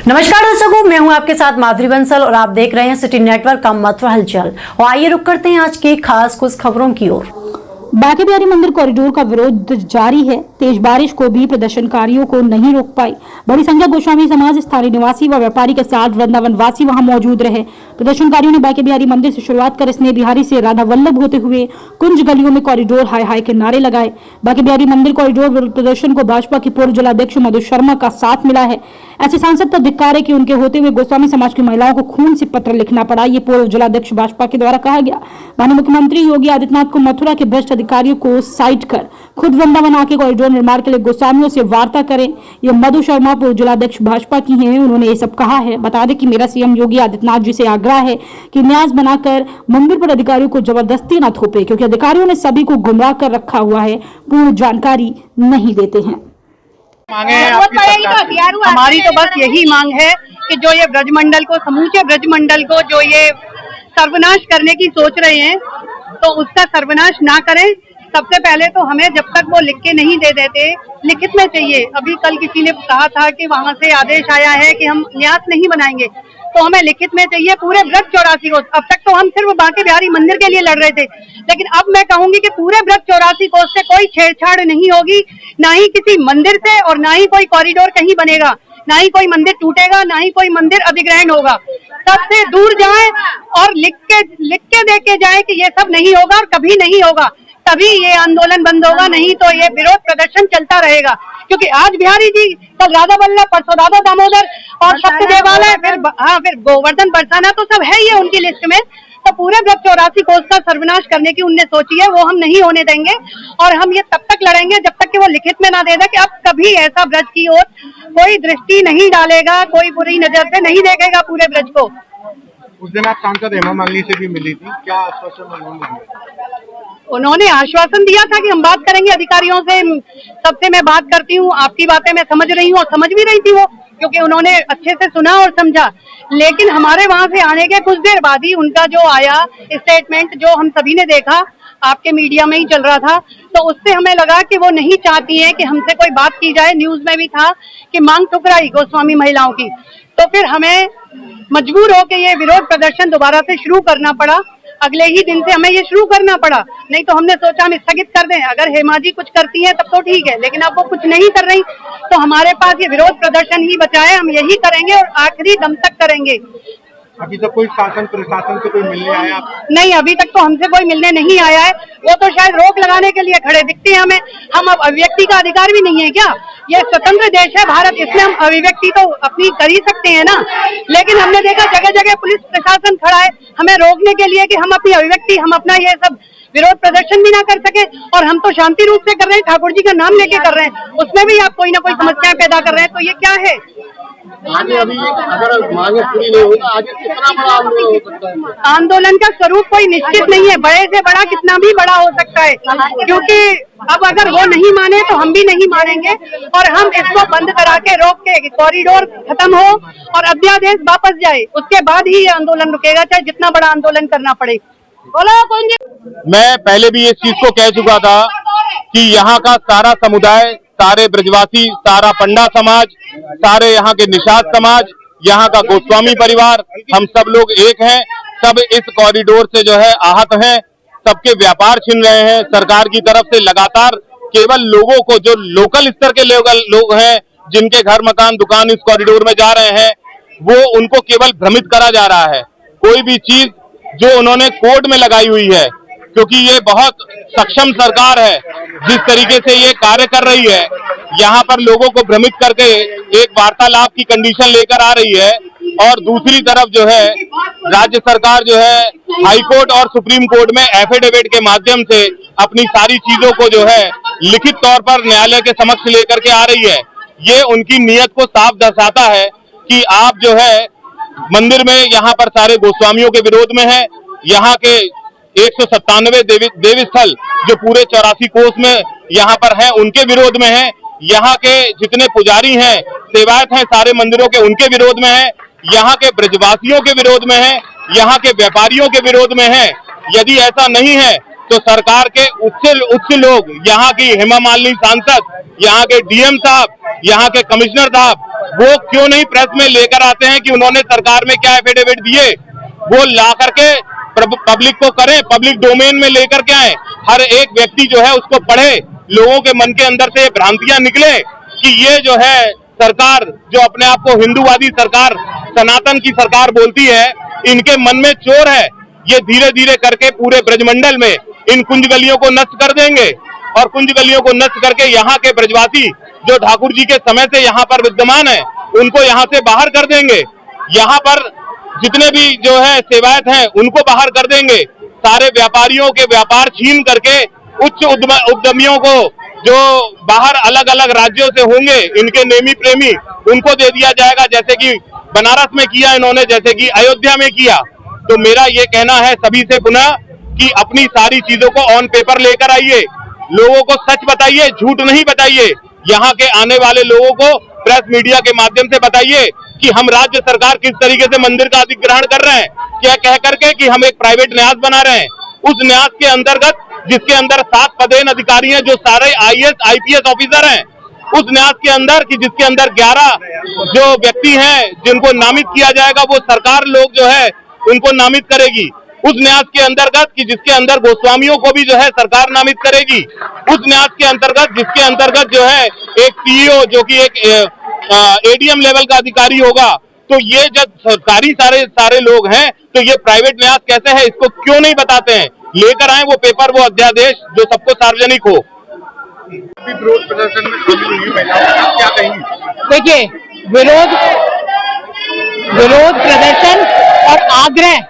नमस्कार दर्शकों, मैं हूं आपके साथ माधुरी बंसल और आप देख रहे हैं सिटी नेटवर्क का मथुरा हलचल। और आइए रुक करते हैं आज की खास कुछ खबरों की ओर। बांके बिहारी मंदिर कॉरिडोर का विरोध जारी है। तेज बारिश को भी प्रदर्शनकारियों को नहीं रोक पाई। बड़ी संख्या गोस्वामी समाज, स्थानीय निवासी व व्यापारी के साथ वृंदावन वासी वहां मौजूद रहे। प्रदर्शनकारियों ने बांके बिहारी मंदिर से शुरुआत कर स्नेह बिहारी से राधा वल्लभ होते हुए कुंज गलियों में कॉरिडोर हाय हाय के नारे लगाए। बांके बिहारी मंदिर कॉरिडोर विरोध प्रदर्शन को भाजपा की पूर्व जिलाध्यक्ष मधु शर्मा का साथ मिला है। ऐसे सांसद पर धिक्कार है कि उनके होते हुए गोस्वामी समाज की महिलाओं को खून से पत्र लिखना पड़ा। ये पूर्व जिलाध्यक्ष भाजपा के द्वारा कहा गया। माननीय मुख्यमंत्री योगी आदित्यनाथ को मथुरा के भ्रष्ट अधिकारियों को साइड कर खुद वृंदावन आके कॉरिडोर निर्माण के लिए गोस्वामियों से वार्ता करें। ये मधु शर्मा पूर्व जिलाध्यक्ष भाजपा की हैं। उन्होंने ये सब कहा है। बता दें कि मेरा सीएम योगी आदित्यनाथ जी से आग्रह है कि न्यास बनाकर मंदिर पर अधिकारियों को जबरदस्ती न थोपे, क्योंकि अधिकारियों ने सभी को गुमराह कर रखा हुआ है, पूर्ण जानकारी नहीं देते हैं। मांगे हैं आपकी सरकार? हमारी तो बस यही मांग है कि जो ये ब्रजमंडल को, समूचे ब्रजमंडल को जो ये सर्वनाश करने की सोच रहे हैं, तो उसका सर्वनाश ना करें। सबसे पहले तो हमें जब तक वो लिख के नहीं दे देते, लिखित में चाहिए। अभी कल किसी ने कहा था कि वहाँ से आदेश आया है कि हम न्यास नहीं बनाएंगे, तो हमें लिखित में चाहिए पूरे ब्रज 84 कोस। अब तक तो हम सिर्फ बांके बिहारी मंदिर के लिए लड़ रहे थे, लेकिन अब मैं कहूंगी कि पूरे ब्रज 84 कोस से कोई छेड़छाड़ नहीं होगी, ना ही किसी मंदिर से, और ना ही कोई कॉरिडोर कहीं बनेगा, ना ही कोई मंदिर टूटेगा, ना ही कोई मंदिर अधिग्रहण होगा। सबसे दूर जाएं और लिख के दे के जाएं कि ये सब नहीं होगा और कभी नहीं होगा। तभी ये आंदोलन बंद होगा, नहीं तो ये विरोध प्रदर्शन चलता रहेगा। क्योंकि आज बिहारी जी, कल राधा वल्लभ, परसों राधा दामोदर और सप्त देवालय, फिर गोवर्धन बरसाना, तो सब है ये उनकी लिस्ट में। तो पूरे ब्रज 84 कोस का सर्वनाश करने की उनने सोची है, वो हम नहीं होने देंगे। और हम ये तब तक लड़ेंगे जब तक कि वो लिखित में ना दे दे कि अब कभी ऐसा ब्रज की ओर कोई दृष्टि नहीं डालेगा, कोई बुरी नजर से नहीं देखेगा पूरे ब्रज को। उस दिन आप सांसद हेमा मालिनी से भी मिली थी, क्या आश्वासन? उन्होंने आश्वासन दिया था कि हम बात करेंगे अधिकारियों से। सबसे मैं बात करती हूँ, आपकी बातें मैं समझ रही हूँ और समझ भी रही थी वो, क्योंकि उन्होंने अच्छे से सुना और समझा। लेकिन हमारे वहां से आने के कुछ देर बाद ही उनका जो आया स्टेटमेंट, जो हम सभी ने देखा, आपके मीडिया में ही चल रहा था, तो उससे हमें लगा कि वो नहीं चाहती है कि हमसे कोई बात की जाए। न्यूज में भी था कि मांग ठुकराई गोस्वामी महिलाओं की। तो फिर हमें मजबूर होकर ये विरोध प्रदर्शन दोबारा से शुरू करना पड़ा। अगले ही दिन से हमें ये शुरू करना पड़ा, नहीं तो हमने सोचा हम स्थगित कर दें। अगर हेमा जी कुछ करती हैं तब तो ठीक है, लेकिन अब वो कुछ नहीं कर रही, तो हमारे पास ये विरोध प्रदर्शन ही बचा है। हम यही करेंगे और आखिरी दम तक करेंगे। अभी तक कोई शासन प्रशासन से कोई मिलने आया? नहीं, अभी तक तो हमसे कोई मिलने नहीं आया है। वो तो शायद रोक लगाने के लिए खड़े दिखते हैं हमें। हम अब अभिव्यक्ति का अधिकार भी नहीं है क्या? ये स्वतंत्र देश है भारत, इसमें हम अभिव्यक्ति तो अपनी कर ही सकते हैं ना। लेकिन हमने देखा जगह जगह पुलिस प्रशासन खड़ा है हमें रोकने के लिए कि हम अपनी अभिव्यक्ति, हम अपना ये सब विरोध प्रदर्शन भी ना कर सके। और हम तो शांति रूप से कर रहे हैं, ठाकुर जी का नाम लेके कर रहे हैं, उसमें भी आप कोई ना कोई समस्याएं पैदा कर रहे हैं, तो ये क्या है? आगे अभी अगर मांगे पूरी नहीं होगा, आगे कितना बड़ा आंदोलन हो सकता है? आंदोलन का स्वरूप कोई निश्चित नहीं है, बड़े से बड़ा कितना भी बड़ा हो सकता है। क्योंकि अब अगर वो नहीं माने तो हम भी नहीं मानेंगे, और हम इसको बंद करा के रोक के कॉरिडोर खत्म हो और अध्यादेश वापस जाए, उसके बाद ही ये आंदोलन रुकेगा, चाहे जितना बड़ा आंदोलन करना पड़े। बोलो कौन जी? मैं पहले भी इस चीज को कह चुका था कि यहाँ का सारा समुदाय, सारे ब्रजवासी, सारा पंडा समाज, सारे यहाँ के निषाद समाज, यहाँ का गोस्वामी परिवार, हम सब लोग एक हैं। सब इस कॉरिडोर से जो है आहत हैं, सबके व्यापार छिन रहे हैं। सरकार की तरफ से लगातार केवल लोगों को, जो लोकल स्तर के लोग हैं, जिनके घर मकान दुकान इस कॉरिडोर में जा रहे हैं, वो उनको केवल भ्रमित करा जा रहा है। कोई भी चीज जो उन्होंने कोर्ट में लगाई हुई है, क्योंकि ये बहुत सक्षम सरकार है जिस तरीके से ये कार्य कर रही है, यहाँ पर लोगों को भ्रमित करके एक वार्तालाप की कंडीशन लेकर आ रही है। और दूसरी तरफ जो है राज्य सरकार जो है हाई कोर्ट और सुप्रीम कोर्ट में एफिडेविट के माध्यम से अपनी सारी चीजों को जो है लिखित तौर पर न्यायालय के समक्ष लेकर के आ रही है। ये उनकी नीयत को साफ दर्शाता है कि आप जो है मंदिर में यहाँ पर सारे गोस्वामियों के विरोध में है। यहाँ के 197 देवी स्थल जो पूरे 84 कोस में यहाँ पर है, उनके विरोध में है। यहाँ के जितने पुजारी हैं, सेवायत हैं सारे मंदिरों के, उनके विरोध में है। यहाँ के ब्रजवासियों के विरोध में है, यहाँ के व्यापारियों के विरोध में है। यदि ऐसा नहीं है तो सरकार के उच्च लोग, यहाँ की हेमा मालिनी सांसद, यहाँ के डीएम साहब, यहाँ के कमिश्नर साहब, वो क्यों नहीं प्रेस में लेकर आते हैं कि उन्होंने सरकार में क्या एफिडेविट दिए, वो ला करके पब्लिक को करें, पब्लिक डोमेन में लेकर के आए, हर एक व्यक्ति जो है उसको पढ़े, लोगों के मन के अंदर से भ्रांतियां निकले कि ये जो है सरकार, जो अपने आप को हिंदूवादी सरकार, सनातन की सरकार बोलती है, इनके मन में चोर है। ये धीरे धीरे करके पूरे ब्रजमंडल में इन कुंज गलियों को नष्ट कर देंगे और कुंज गलियों को नष्ट करके यहाँ के ब्रजवासी जो ठाकुर जी के समय से यहाँ पर विद्यमान है, उनको यहाँ से बाहर कर देंगे। यहाँ पर जितने भी जो है सेवायत हैं उनको बाहर कर देंगे। सारे व्यापारियों के व्यापार छीन करके उच्च उद्यमियों को जो बाहर अलग अलग राज्यों से होंगे, इनके नेमी प्रेमी, उनको दे दिया जाएगा, जैसे कि बनारस में किया इन्होंने, जैसे कि अयोध्या में किया। तो मेरा ये कहना है सभी से पुनः कि अपनी सारी चीजों को ऑन पेपर लेकर आइए, लोगों को सच बताइए, झूठ नहीं बताइए। यहाँ के आने वाले लोगों को प्रेस मीडिया के माध्यम से बताइए कि हम राज्य सरकार किस तरीके से मंदिर का अधिग्रहण कर रहे हैं, क्या कह करके कि हम एक प्राइवेट न्यास बना रहे हैं। उस न्यास के अंतर्गत जिसके अंदर 7 पदेन अधिकारी हैं जो सारे आईएएस आईपीएस ऑफिसर हैं, उस न्यास के अंदर कि जिसके अंदर 11 जो व्यक्ति हैं जिनको नामित किया जाएगा, वो सरकार लोग जो है उनको नामित करेगी। उस न्यास के अंतर्गत कि जिसके अंदर गोस्वामियों को भी जो है सरकार नामित करेगी। उस न्यास के अंतर्गत जिसके अंतर्गत जो है एक सीईओ जो कि एक एडीएम लेवल का अधिकारी होगा। तो ये जब सरकारी सारे लोग हैं, तो ये प्राइवेट न्यास कैसे है, इसको क्यों नहीं बताते हैं? लेकर आए वो पेपर, वो अध्यादेश जो सबको सार्वजनिक हो। विरोध प्रदर्शन में शामिल हुई महिलाओं, क्या कहेंगी? देखिए, विरोध प्रदर्शन और आग्रह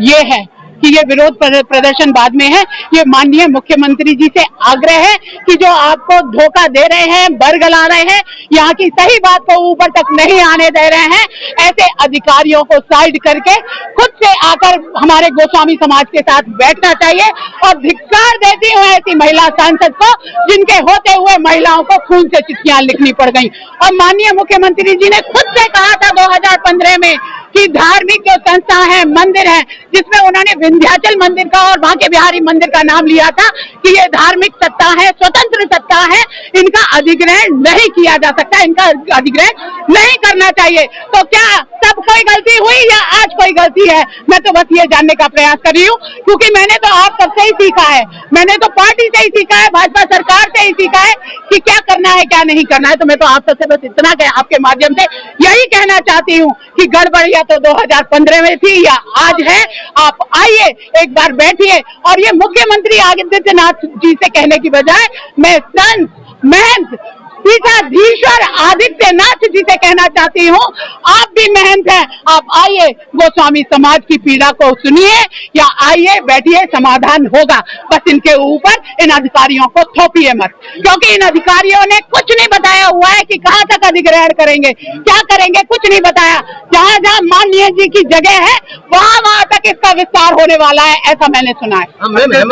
ये है कि ये विरोध प्रदर्शन बाद में है। ये माननीय मुख्यमंत्री जी से आग्रह है कि जो आपको धोखा दे रहे हैं, बरगला रहे हैं, यहाँ की सही बात को ऊपर तक नहीं आने दे रहे हैं, ऐसे अधिकारियों को साइड करके खुद से आकर हमारे गोस्वामी समाज के साथ बैठना चाहिए। और धिक्कार देती हूँ ऐसी महिला सांसद को जिनके होते हुए महिलाओं को खून से चिट्ठियां लिखनी पड़ गई। और माननीय मुख्यमंत्री जी ने खुद से कहा था 2015 में कि धार्मिक जो संस्था है, मंदिर है, जिसमें उन्होंने विंध्याचल मंदिर का और बांके बिहारी मंदिर का नाम लिया था कि ये धार्मिक सत्ता है, स्वतंत्र सत्ता है, इनका अधिग्रहण नहीं किया जा सकता, इनका अधिग्रहण नहीं करना चाहिए। तो क्या तब कोई गलती हुई या आज कोई गलती है? मैं तो बस ये जानने का प्रयास कर रही हूँ, क्योंकि मैंने तो आप सबसे ही सीखा है, मैंने तो पार्टी से ही सीखा है, भाजपा सरकार से ही सीखा है कि क्या करना है क्या नहीं करना है। तो मैं तो आप सबसे बस इतना आपके माध्यम से यही कहना चाहती हूँ कि गड़बड़ या तो 2015 में थी या आज है। आप आइए, एक बार बैठिए और ये मुख्यमंत्री आदित्यनाथ जी से कहने की बजाय मैं संत महंत पीठाधीश्वर आदित्यनाथ जी से कहना चाहती हूँ, आप भी महंत हैं, आप आइए, गोस्वामी समाज की पीड़ा को सुनिए या आइए बैठिए, समाधान होगा। बस इनके ऊपर इन अधिकारियों को थोपिए मत, क्योंकि इन अधिकारियों ने कुछ नहीं बताया हुआ है कि कहाँ तक अधिग्रहण करेंगे, क्या करेंगे, कुछ नहीं बताया। जहाँ जहाँ माननीय जी की जगह है वहाँ वहाँ तक इसका विस्तार होने वाला है, ऐसा मैंने सुना है।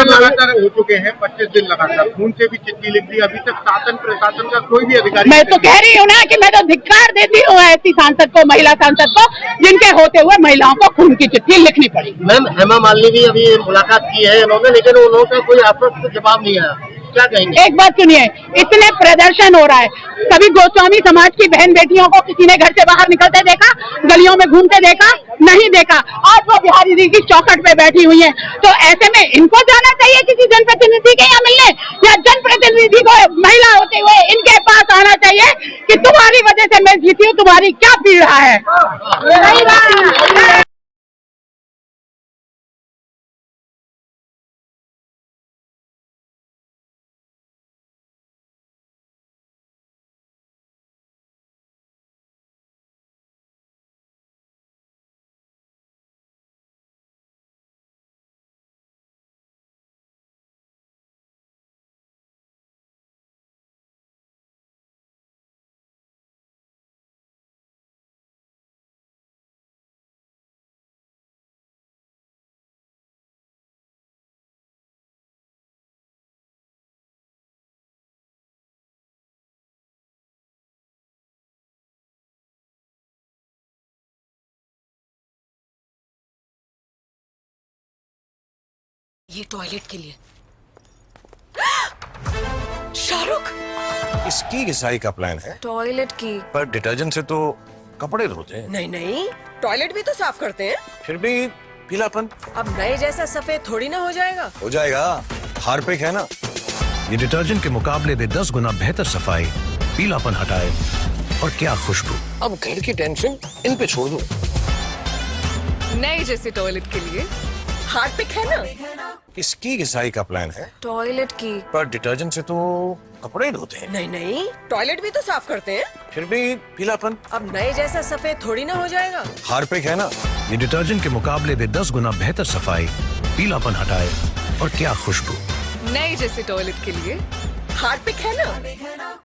लगातार हो चुके हैं 25 दिन लगातार, खून से भी चिट्ठी लिख दी, अभी तक शासन प्रशासन का कोई भी अधिकारी। मैं तो कह रही हूँ ना कि मैं तो धिक्कार देती हूँ ऐसी सांसद को, महिला सांसद को, जिनके होते हुए महिलाओं को खून की चिट्ठी लिखनी पड़ी। मैम, हेमा मालिनी भी अभी मुलाकात की है इन्होंने, लेकिन उन्होंने कोई आश्वस्त जवाब नहीं आया, क्या कहेंगे? एक बात सुनिए, इतने प्रदर्शन हो रहा है, कभी गोस्वामी समाज की बहन बेटियों को किसी ने घर से बाहर निकलते देखा, गलियों में घूमते देखा? नहीं देखा। आज वो बिहारी जी की चौखट पे बैठी हुई है, तो ऐसे में इनको जाना चाहिए किसी जनप्रतिनिधि के यहाँ मिलने, या जनप्रतिनिधि को महिला होते हुए इनके पास आना चाहिए कि तुम्हारी वजह से मैं जीती हूँ, तुम्हारी क्या पीड़ा है। ये टॉयलेट के लिए। शाहरुख, इसकी घिसाई का प्लान है, टॉयलेट की। पर डिटर्जेंट से तो कपड़े धोते हैं। नहीं नहीं, टॉयलेट भी तो साफ करते हैं। फिर भी पीलापन अब नए जैसा सफेद थोड़ी ना हो जाएगा। हो जाएगा, हार्पिक है ना। ये डिटर्जेंट के मुकाबले में 10 गुना बेहतर सफाई, पीलापन हटाए और क्या खुशबू। अब घर की टेंशन इन पे छोड़ दो। नए जैसे टॉयलेट के लिए हार्पिक है ना। इसकी घिसाई का प्लान है, टॉयलेट की। पर डिटर्जेंट से तो कपड़े धोते हैं। नहीं नहीं, टॉयलेट भी तो साफ करते हैं। फिर भी पीलापन। अब नए जैसा सफेद थोड़ी ना हो जाएगा। हार्पिक है ना। ये डिटर्जेंट के मुकाबले में 10 गुना बेहतर सफाई, पीलापन हटाए और क्या खुशबू। नए जैसे टॉयलेट के लिए हार्पिक है ना।